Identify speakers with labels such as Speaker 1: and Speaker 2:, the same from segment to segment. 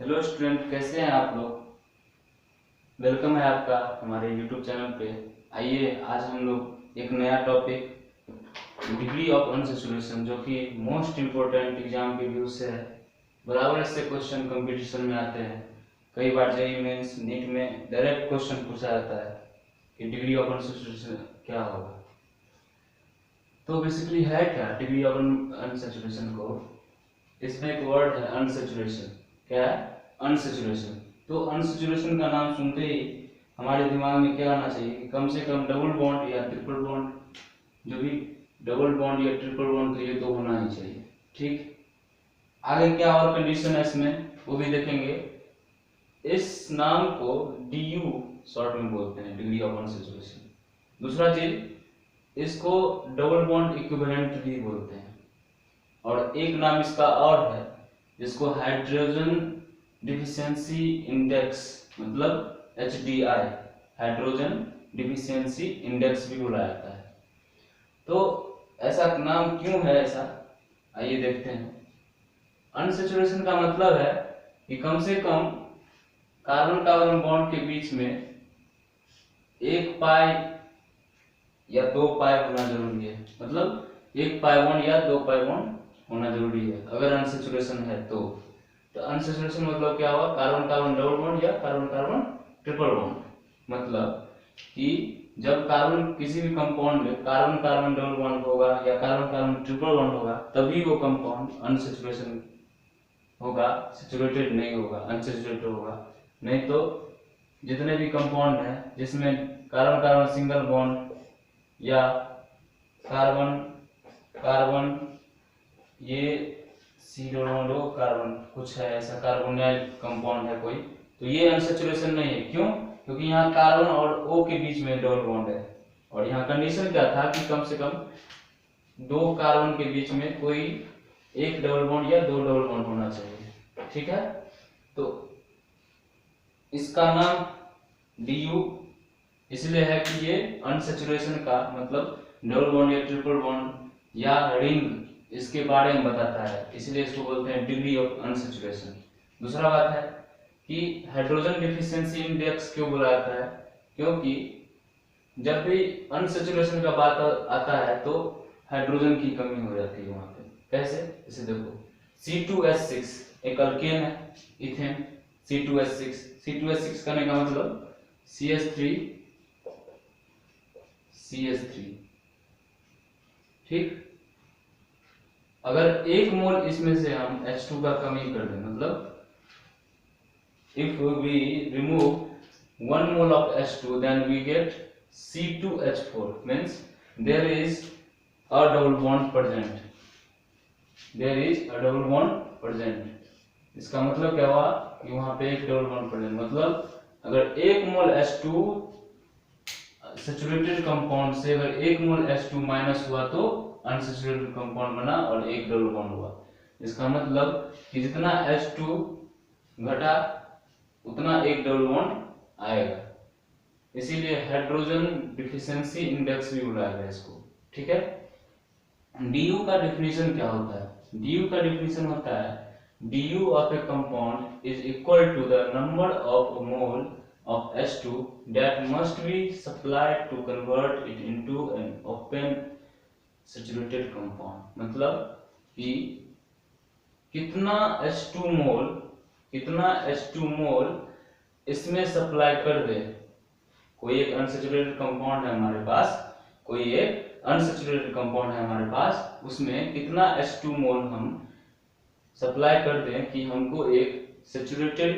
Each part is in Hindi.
Speaker 1: हेलो स्टूडेंट, कैसे हैं आप लोग। वेलकम है आपका हमारे यूट्यूब चैनल पे। आइए आज हम लोग एक नया टॉपिक डिग्री ऑफ अनसैचुरेशन, जो कि मोस्ट इम्पोर्टेंट एग्जाम के व्यू से है। बराबर इससे क्वेश्चन कंपटीशन में आते हैं। कई बार जेईई मेंस नीट में डायरेक्ट क्वेश्चन पूछा जाता है कि डिग्री ऑफ अनसैचुरेशन क्या होगा। तो बेसिकली है क्या डिग्री ऑफ अनसैचुरेशन को। इसमें एक वर्ड है अनसैचुरेशन। क्या है? अनसैचुरेशन। तो अनसैचुरेशन का नाम सुनते ही हमारे दिमाग में क्या आना चाहिए कि कम से कम डबल बॉन्ड या ट्रिपल बॉन्ड, जो भी डबल बॉन्ड या ट्रिपल बॉन्ड तो ये तो होना ही चाहिए। ठीक, आगे क्या और कंडीशन है इसमें वो भी देखेंगे। इस नाम को DU शॉर्ट में बोलते हैं, डिग्री ऑफ अनसैचुरेशन। दूसरा चीज, इसको डबल बॉन्ड इक्विवेलेंट भी बोलते हैं। और एक नाम इसका और है जिसको हाइड्रोजन डिफिशियंसी इंडेक्स मतलब HDI, हाइड्रोजन डिफिशियंसी इंडेक्स भी बोला जाता है। तो ऐसा नाम क्यों है ऐसा, आइए देखते हैं। अनसैचुरेशन का मतलब है कि कम से कम कार्बन कार्बन बॉन्ड के बीच में 1 पाई या 2 पाई होना जरूरी है। मतलब 1 पाई बॉन्ड या 2 पाई बॉन्ड होना जरूरी है अगर अनसैचुरेशन है तो अनसैचुरेशन मतलब क्या हुआ, कार्बन कार्बन डबल बॉन्ड या कार्बन कार्बन ट्रिपल बॉन्ड। मतलब कि जब कार्बन किसी भी कंपाउंड में कार्बन कार्बन डबल बॉन्ड होगा या कार्बन कार्बन ट्रिपल बॉन्ड होगा तभी वो कंपाउंड अनसैचुरेशन होगा, सैचुरेटेड नहीं होगा, अनसैचुरेटेड होगा। नहीं तो जितने भी कंपाउंड हैं जिसमें कार्बन कार्बन सिंगल बॉन्ड या कार्बन कार्बन ये सीरोडो कार्बन कुछ है ऐसा कार्बोनाइल कंपाउंड है कोई, तो ये अनसैचुरेशन नहीं है। क्यों? क्योंकि यहाँ कार्बन और O के बीच में डबल बॉन्ड है। और यहाँ कंडीशन क्या था कि कम से कम 2 कार्बन के बीच में कोई एक डबल बॉन्ड या 2 डबल बॉन्ड होना चाहिए। ठीक है, तो इसका नाम DU इसलिए है कि ये अनसैचुरेशन का मतलब डबल बॉन्ड या ट्रिपल बॉन्ड या रिंग इसके बारे में बताता है, इसलिए इसको बोलते हैं डिग्री ऑफ अनसैचुरेशन। दूसरा बात है कि हाइड्रोजन डिफिशियंसी इंडेक्स क्यों बोला जाता है, क्योंकि जब भी अनसैचुरेशन का बात आता है तो हाइड्रोजन की कमी हो जाती है वहां पे। कैसे? इसे देखो, C2H6 एक अल्केन है, इथेन C2H6 करने का मतलब CH3 ठीक। अगर 1 मोल इसमें से हम H2 का कमी कर दें, मतलब if we remove 1 mole of H2 then we get C2H4, means there is a double bond present, इसका मतलब क्या हुआ कि वहां पे एक डबल बॉन्ड प्रेजेंट। मतलब अगर 1 मोल H2 सैचुरेटेड कंपाउंड से अगर 1 मोल H2 माइनस हुआ तो अनसैचुरेटेड कंपाउंड बना और एक डबल बॉन्ड हुआ। इसका मतलब कि जितना H2 घटा उतना एक डबल बॉन्ड आएगा, इसीलिए हाइड्रोजन डिफिशियंसी इंडेक्स भी बोला है इसको। ठीक है, DU का डिफिनीशन क्या होता है? DU का डिफिनीशन होता है DU of a compound is equal to the number of mole of H2 that must be supplied to convert it into an open saturated compound। मतलब कि कितना H2 मोल इसमें सप्लाई कर दे। कोई एक अनसैचुरेटेड कंपाउंड है हमारे पास, उसमें कितना H2 मोल हम सप्लाई कर दें कि हमको एक सैचुरेटेड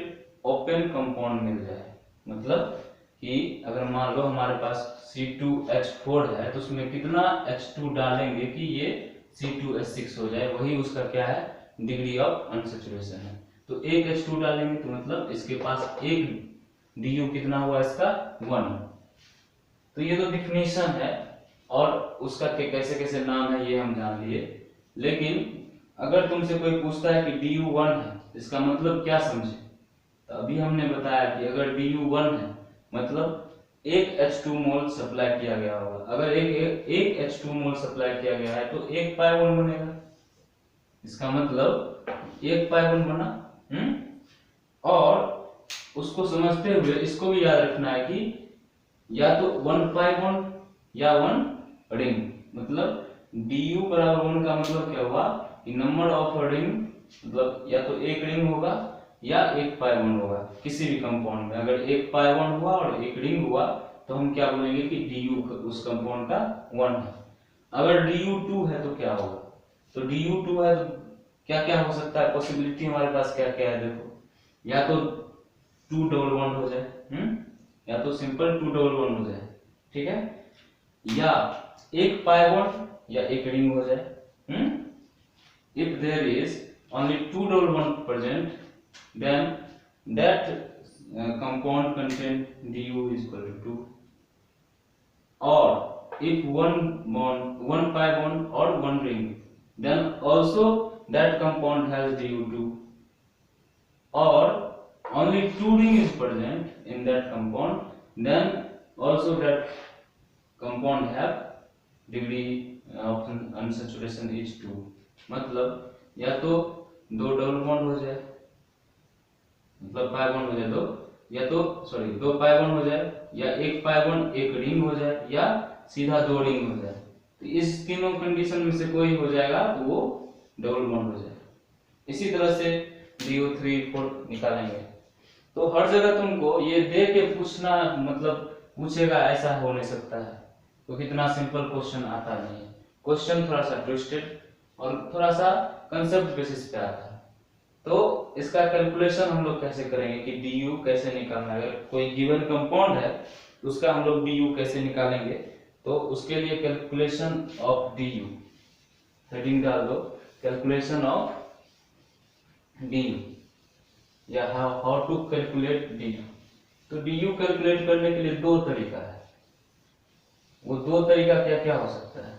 Speaker 1: ओपन कंपाउंड मिल जाए। मतलब कि अगर मान लो हमारे पास C2H4 है तो उसमें कितना H2 डालेंगे कि ये C2H6 हो जाए, वही उसका क्या है, डिग्री ऑफ अनसैचुरेशन है। तो एक H2 डालेंगे तो मतलब इसके पास एक DU कितना हुआ इसका 1। तो ये तो डिफिनीशन है और उसका कैसे कैसे नाम है ये हम जान लिए। लेकिन अगर तुमसे कोई पूछता है कि DU 1 है इसका मतलब क्या समझे, तो अभी हमने बताया कि अगर DU 1 है मतलब एक H2 मोल सप्लाई किया गया होगा। अगर एक H2 मोल सप्लाई किया गया है तो एक पाई बॉन्ड बनेगा। इसका मतलब एक पाई बॉन्ड बना। और उसको समझते हुए इसको भी याद रखना है कि या तो 1 पाई बॉन्ड या 1 रिंग, मतलब du बराबर 1 का मतलब क्या हुआ कि नंबर ऑफ रिंग, मतलब या तो एक रिंग होगा या एक पाई बॉन्ड होगा किसी भी कंपाउंड में। अगर एक पाई बॉन्ड हुआ और एक रिंग हुआ तो हम क्या बोलेंगे कि du उस कंपाउंड का 1 है। अगर du 2 है तो क्या होगा, तो du 2 है तो क्या क्या हो सकता है, पॉसिबिलिटी हमारे पास क्या क्या है देखो, या तो 2 डबल बॉन्ड हो जाए, या तो सिंपल 2 डबल बॉन्ड हो जाए, ठीक है, या एक पाई बॉन्ड या एक रिंग हो जाए। If there is only 2 double bond present, then that compound contain du is equal to 2. Or if one pi bond or one ring, then also that compound has du2. Or only 2 ring is present in that compound, then also that compound have degree of unsaturation is 2। मतलब या तो 2 डबल बॉन्ड हो जाए, मतलब पाई बॉन्ड हो जाए दो, या तो सॉरी 2 पाई बॉन्ड हो जाए, या एक पाई बॉन्ड एक रिंग हो जाए, या सीधा 2 रिंग हो जाए। तो इस तीनों कंडीशन में से कोई हो जाएगा तो वो डबल बॉन्ड हो जाए। इसी तरह से DO3 4 निकालेंगे। तो हर जगह तुमको ये दे के पूछना, मतलब पूछेगा ऐसा हो नहीं सकता है, क्योंकि इतना सिंपल क्वेश्चन आता नहीं है। क्वेश्चन थोड़ा सा ट्विस्टेड और थोड़ा सा कंसेप्ट बेसिस पे आता है। तो इसका कैलकुलेशन हम लोग कैसे करेंगे कि du कैसे निकालना है। अगर कोई गिवन कंपाउंड है तो उसका हम लोग du कैसे निकालेंगे, तो उसके लिए कैलकुलेशन ऑफ du हेडिंग डाल दो, कैलकुलेशन ऑफ du या हाउ टू कैलकुलेट du। तो du कैलकुलेट करने के लिए दो तरीका है। वो दो तरीका क्या क्या हो सकता है,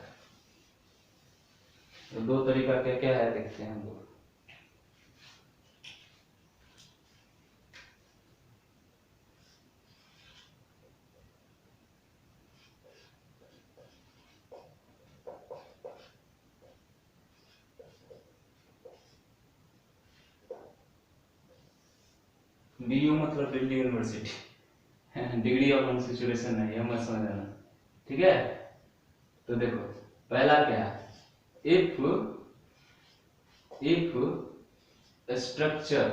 Speaker 1: तो दो तरीका क्या क्या है देखते हैं हम लोग। DU मतलब Delhi university degree of unsaturation है, यह मत समझना, ठीक है। तो देखो पहला क्या है, इफ स्ट्रक्चर,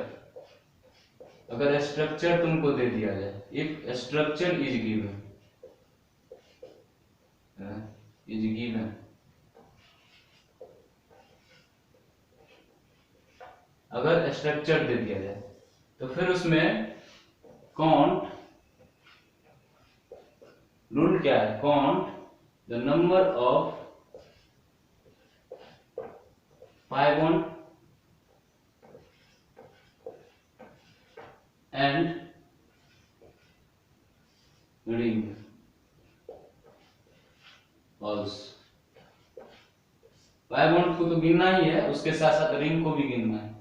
Speaker 1: अगर स्ट्रक्चर तुमको दे दिया जाए, इफ स्ट्रक्चर इज गिवन अगर स्ट्रक्चर दे दिया जाए तो फिर उसमें काउंट, रूल क्या है, count the number of pi bond and ring also. Pi bond को तो गिनना ही है, उसके साथ साथ रिंग को भी गिनना है।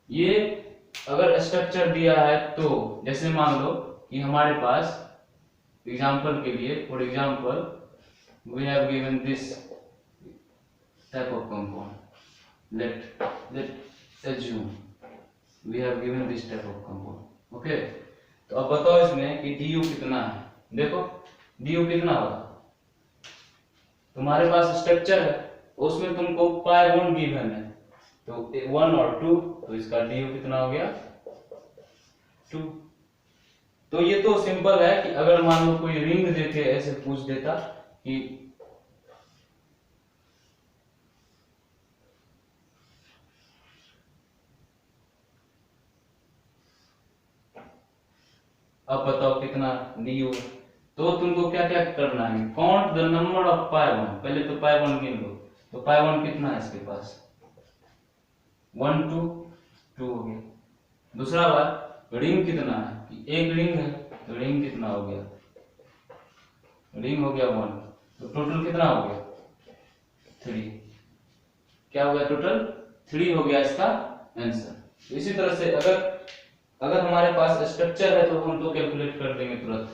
Speaker 1: ये अगर स्ट्रक्चर दिया है तो जैसे मान लो कि हमारे पास एग्जांपल के लिए, for example we have given this type of compound, let assume we have given this type of compound, okay. तो अब बताओ इसमें कि du कितना है। देखो du कितना होगा, तुम्हारे पास स्ट्रक्चर है उसमें तुमको पाई बॉन्ड गिवन है, तो 1 और 2, तो इसका du कितना हो गया 2। तो ये तो सिंपल है कि अगर मान लो कोई रिंग देके ऐसे पूछ देता कि अब बताओ कितना du है, तो तुमको क्या क्या करना है, count the number of pi bond. पहले तो पाई बॉन्ड गिन लो, तो पाई बॉन्ड कितना है इसके पास 1 2 2 हो गया। दूसरा बात रिंग कितना है, कि एक रिंग है तो रिंग कितना हो गया, रिंग हो गया 1, तो टोटल कितना हो गया 3। क्या हो गया टोटल 3 हो गया इसका आंसर। इसी तरह से अगर हमारे पास स्ट्रक्चर है तो हम तो कैलकुलेट कर देंगे तुरंत,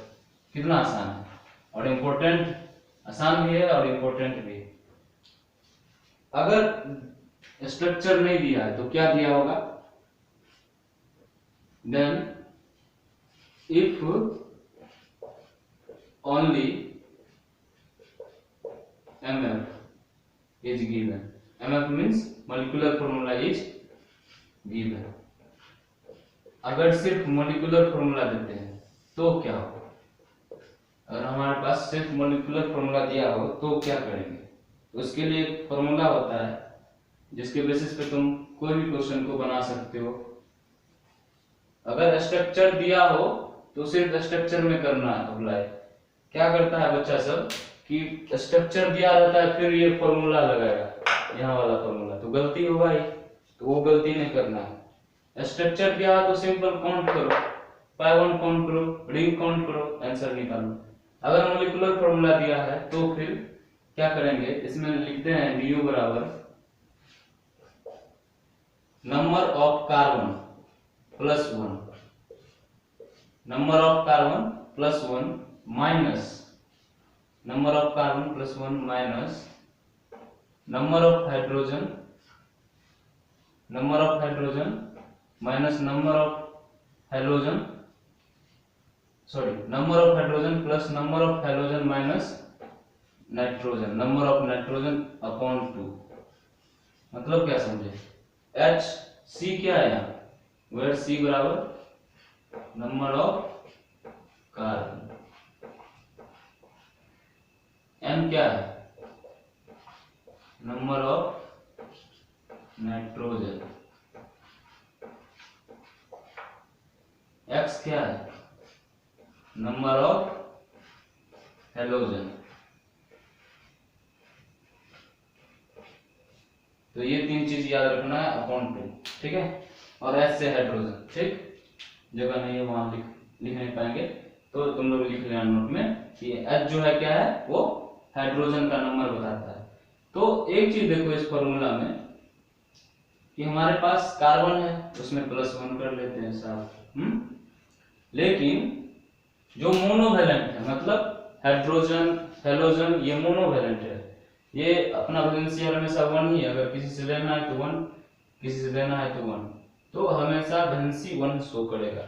Speaker 1: कितना आसान है और इम्पोर्टेंट, आसान भी है और इम्पोर्टेंट भी है। अगर स्ट्रक्चर नहीं दिया है तो क्या दिया होगा, then if only MF is given, MF means molecular formula is given। अगर सिर्फ मोलिकुलर फॉर्मूला देते हैं तो क्या हो? अगर हमारे पास सिर्फ मोलिकुलर फॉर्मूला दिया हो तो क्या करेंगे? तो उसके लिए एक फॉर्मूला होता है जिसके बेसिस पे तुम कोई भी क्वेश्चन को बना सकते हो। अगर स्ट्रक्चर दिया हो तो सिर्फ स्ट्रक्चर में करना है अप्लाई। क्या करता है बच्चा सब कि स्ट्रक्चर दिया रहता है फिर ये फॉर्मूला लगाएगा, यहाँ वाला फॉर्मूला, तो गलती होगा ही, तो वो गलती नहीं करना है। स्ट्रक्चर दिया तो सिंपल काउंट करो, पाई 1 काउंट करो, रिंग काउंट करो, आंसर निकालो। अगर मोलिकुलर फॉर्मूला दिया है तो फिर क्या करेंगे, इसमें लिखते हैं du बराबर number of carbon plus 1, number of carbon plus 1 minus number of carbon plus 1 minus number of hydrogen, number of hydrogen minus number of halogen, sorry number of hydrogen plus number of halogen minus nitrogen, number of nitrogen upon 2। मतलब क्या समझे? H C क्या है यहाँ, वेयर C बराबर नंबर ऑफ कार्बन, M क्या है नंबर ऑफ नाइट्रोजन, X क्या है नंबर ऑफ हेलोजन। तो ये तीन चीज याद रखना है अपॉन 2, ठीक है। और H से हाइड्रोजन, ठीक, जगह नहीं है वहां लिख नहीं पाएंगे तो तुम लोग लिख लेना नोट में कि H जो है क्या है, वो हाइड्रोजन का नंबर बताता है। तो एक चीज देखो इस फॉर्मूला में कि हमारे पास कार्बन है उसमें प्लस 1 कर लेते हैं साहब, लेकिन जो मोनोवैलेंट है, मतलब हाइड्रोजन हेलोजन ये मोनोवैलेंट है, ये अपना वैलेंसी हमेशा 1 ही है। अगर किसी से लेना है तो 1, किसी से लेना है तो 1, तो हमेशा वैलेंसी 1 शो करेगा,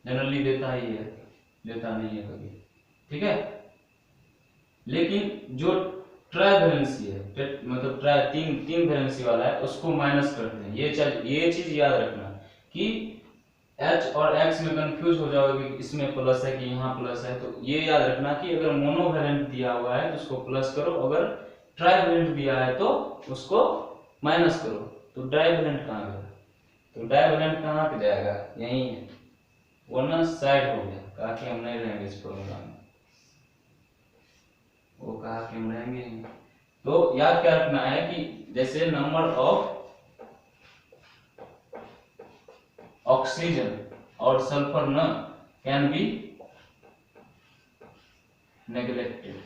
Speaker 1: जनरली देता ही है, देता नहीं है कभी, ठीक है। लेकिन जो ट्राई वैलेंसी है, मतलब ट्राई तीन वैलेंसी वाला है, उसको माइनस करते हैं। ये चीज याद रखना कि H और X में कंफ्यूज हो जाओगे कि इसमें प्लस है कि यहाँ प्लस है, तो ये याद रखना कि अगर मोनोवैलेंट दिया हुआ है तो उसको प्लस करो, अगर ट्राइवैलेंट दिया है तो उसको माइनस करो। तो डाइवैलेंट कहाँ गया? तो डाइवैलेंट कहाँ पे जाएगा, यहीं है, वरना साइड हो गया, कहा कि हम नहीं रहेंगे इस फॉर्मूला में, वो कहा कि हम रहेंगे नहीं। तो याद क्या रखना है कि जैसे नंबर ऑफ ऑक्सीजन और सल्फर न कैन बी नेग्लेक्टेड,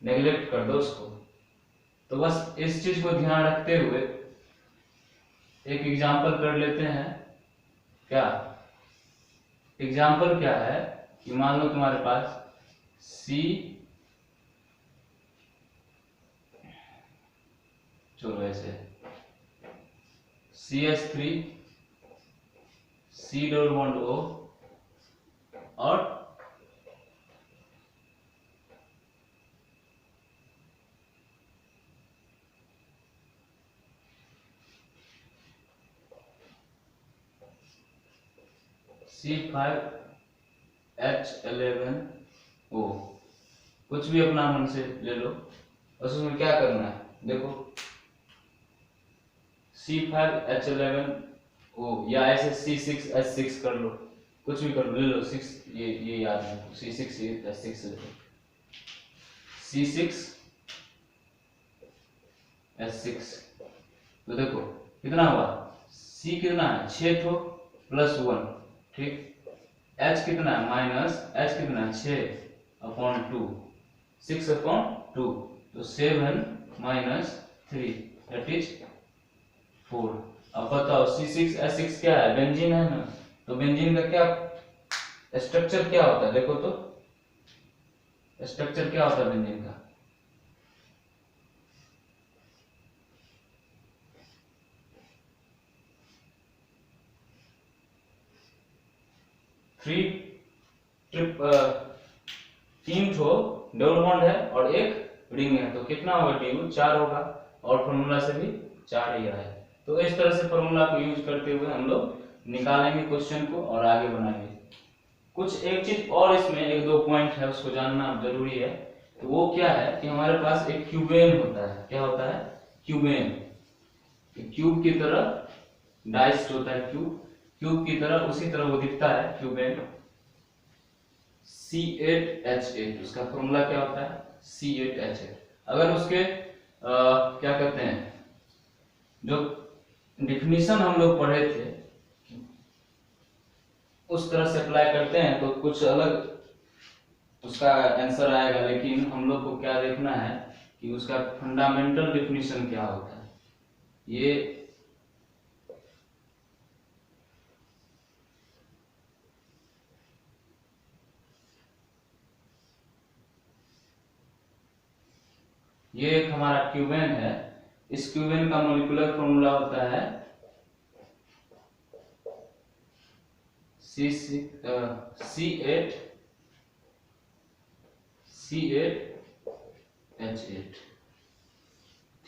Speaker 1: नेग्लेक्ट कर दो उसको। तो बस इस चीज को ध्यान रखते हुए एक एग्जांपल कर लेते हैं। क्या एग्जांपल क्या है कि मान लो तुम्हारे पास चलो ऐसे CH3 C double bond O और C5H11O, कुछ भी अपना मन से ले लो। उसमें क्या करना है देखो, C5H11O या ऐसे C6H6 कर लो, कुछ भी कर लो, ले लो 6, ये याद है, C6H6 ले लो, C6H6। तो देखो कितना हुआ, C कितना है 6 ठो प्लस 1, ठीक, H कितना है माइनस, H कितना है 6 अपॉन 2, 6 अपॉन 2, तो 7 माइनस 3 दैट इज 4। अब बताओ C6H6 क्या है, बेंजीन है ना, तो बेंजीन का क्या स्ट्रक्चर क्या होता है, देखो तो स्ट्रक्चर क्या होता है बेंजीन का, 3 3 ठो डबल बॉन्ड है और एक रिंग है, तो कितना होगा DU 4 होगा, और फॉर्मूला से भी 4 ही आया है। तो इस तरह से फॉर्मूला को यूज करते हुए हम लोग निकालेंगे क्वेश्चन को और आगे बनाएंगे। कुछ एक चीज और इसमें एक दो पॉइंट है उसको जानना जरूरी है। तो वो क्या है कि हमारे पास एक क्यूबेन होता है। क्या होता है? क्यूबेन। क्यूब की तरह डाइस्ड होता है, क्यूब की तरह, उसी तरह वो दिखता है क्यूबेन। C8H8 उसका फॉर्मूला क्या होता है? C8H8। अगर उसके क्या कहते हैं, जो डिफिनीशन हम लोग पढ़े थे उस तरह से अप्लाई करते हैं तो कुछ अलग उसका आंसर आएगा, लेकिन हम लोग को क्या देखना है कि उसका फंडामेंटल डिफिनीशन क्या होता है। ये एक हमारा क्यूबेन है। इस क्यूबेन का मॉलिक्यूलर फॉर्मूला होता है C8H8।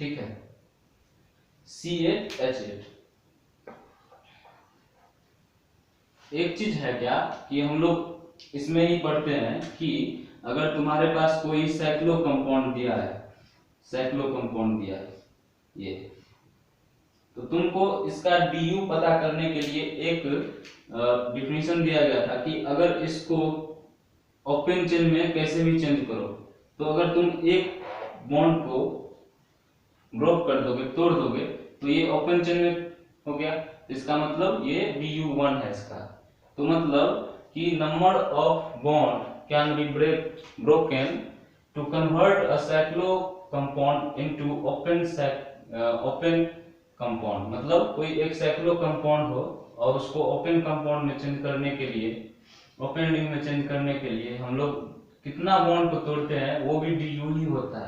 Speaker 1: ठीक है, C8H8। एक चीज है क्या कि हम लोग इसमें ही पढ़ते हैं कि अगर तुम्हारे पास कोई साइक्लो कंपाउंड दिया है, ये, तो तुमको इसका DU पता करने के लिए एक डिफिनीशन दिया गया था कि अगर इसको ओपन चेन में कैसे भी चेंज करो, तो अगर तुम एक बॉन्ड को ब्रेक कर दोगे, तोड़ दोगे, तो ये ओपन चेन में हो गया। इसका मतलब ये DU1 है इसका। तो मतलब कि number of bond can be broken to convert a cyclo compound into open compound. मतलब कोई एक साइक्लो कंपाउंड हो और उसको ओपन कंपाउंड में चेंज करने के लिए, ओपन रिंग में चेंज करने के लिए हम लोग कितना बॉन्ड को तोड़ते हैं वो भी DU ही होता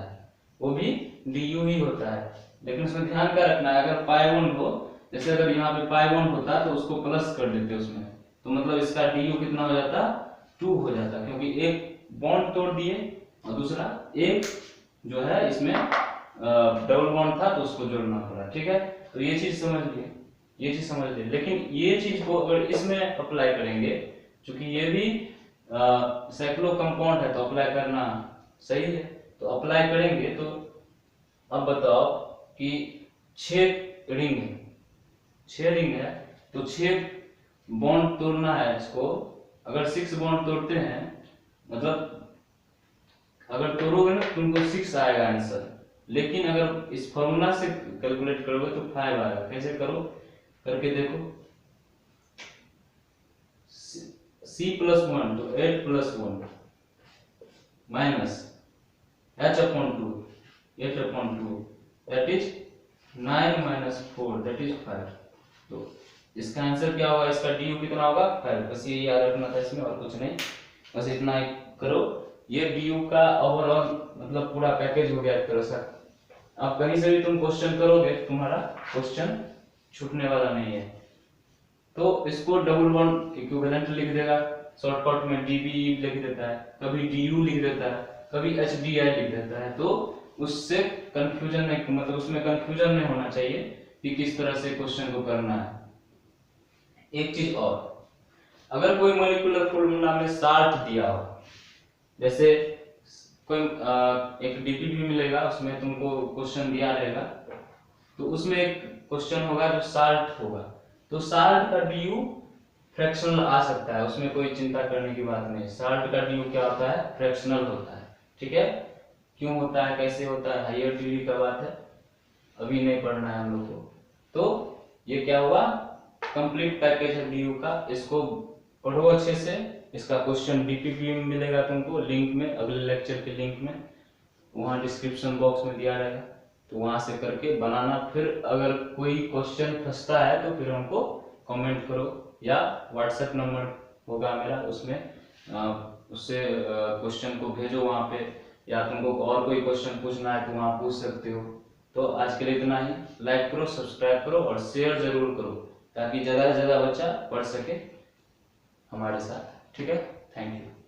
Speaker 1: है, लेकिन उसमें ध्यान क्या रखना है, अगर पाई बॉन्ड हो, जैसे अगर यहाँ पे पाई बॉन्ड होता तो उसको प्लस कर देते उसमें, तो मतलब इसका DU कितना हो जाता? 2 हो जाता, क्योंकि एक बॉन्ड तोड़ दिए और दूसरा एक जो है इसमें डबल बॉन्ड था तो उसको जोड़ना पड़ा। ठीक है, तो ये चीज समझ लिए। लेकिन ये चीज को अगर इसमें अप्लाई करेंगे, क्योंकि ये भी साइक्लो कंपाउंड है तो अप्लाई करना सही है, तो अप्लाई करेंगे। तो अब बताओ कि 6 रिंग है, तो 6 बॉन्ड तोड़ना है इसको। अगर 6 बॉन्ड तोड़ते हैं, मतलब अगर तोड़ोगे ना तुमको 6 आएगा आंसर, लेकिन अगर इस फॉर्मूला से कैलकुलेट करोगे तो 5 आएगा। कैसे करो, करके देखो। C+1 तो 8+1 minus H/2 8/2 that is 9 - 4 that is 5। तो इसका आंसर क्या होगा? इसका DU कितना होगा? 5। बस ये याद रखना था इसमें, और कुछ नहीं, बस इतना ही करो। ये DU का ओवरऑल मतलब पूरा पैकेज हो गया एक तरह से। अब कहीं से भी तुम क्वेश्चन करोगे, तुम्हारा क्वेश्चन छूटने वाला नहीं है। तो इसको डबल बॉन्ड इक्विवेलेंट लिख देगा, शॉर्टकट में DBE लिख देता है, कभी DU लिख देता है, कभी HDI लिख देता है। तो उससे कंफ्यूजन नहीं, मतलब उसमें कंफ्यूजन नहीं होना चाहिए कि किस तरह से क्वेश्चन को करना है। एक चीज और, अगर कोई मॉलिक्यूलर फॉर्मूला में साल्ट दिया हो, जैसे कोई एक DPP मिलेगा, उसमें तुमको क्वेश्चन दिया रहेगा, तो उसमें एक क्वेश्चन होगा जो साल्ट होगा, तो साल्ट का DU फ्रैक्शनल आ सकता है, उसमें कोई चिंता करने की बात नहीं। साल्ट का DU क्या होता है? फ्रैक्शनल होता है। ठीक है, क्यों होता है, कैसे होता है, हायर डिग्री का बात है, अभी नहीं पढ़ना है हम लोग को। तो ये क्या हुआ? कंप्लीट पैकेज है DU का, इसको पढ़ो अच्छे से। इसका क्वेश्चन DPP में मिलेगा तुमको लिंक में, अगले लेक्चर के लिंक में, वहाँ डिस्क्रिप्शन बॉक्स में दिया रहेगा, तो वहां से करके बनाना। फिर अगर कोई क्वेश्चन फंसता है तो फिर हमको कमेंट करो, या व्हाट्सएप नंबर होगा मेरा, उसमें उससे क्वेश्चन को भेजो वहाँ पे, या तुमको और कोई क्वेश्चन पूछना है तो वहाँ पूछ सकते हो। तो आज के लिए इतना ही। लाइक करो, सब्सक्राइब करो और शेयर जरूर करो, ताकि ज़्यादा से ज़्यादा बच्चा पढ़ सके। हमारे साथ। ठीक है, थैंक यू।